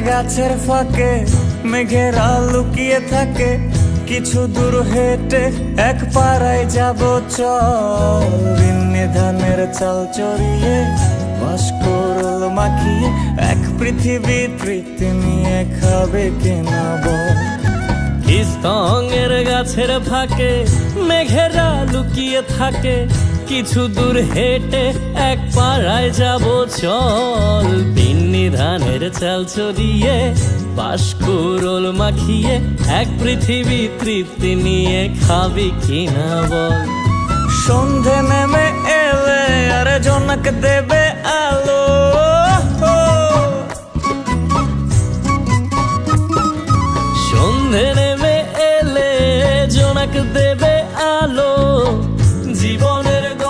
গাছের ফাঁকে মেঘেরা লুকিয়ে থাকে, কিছু দূর হেঁটে এক পাড়ায় যাব চল। বিন্নি ধানের চাল চড়িয়ে বাঁশকুড়ুল মাখিয়ে এক পৃথিবী তৃপ্তি নিয়ে খাবে কিনা বল। স্তঙের গাছের ফাঁকে মেঘেরা লুকিয়ে থাকে, কিছু দূর হেঁটে এক পাড়ায় যাব চল। বিন্নি ধানের চাল চড়িয়ে বাঁশকুড়ুল মাখিয়ে এক পৃথিবী তৃপ্তি নিয়ে খাবি কিনা বল। সন্ধে নেমে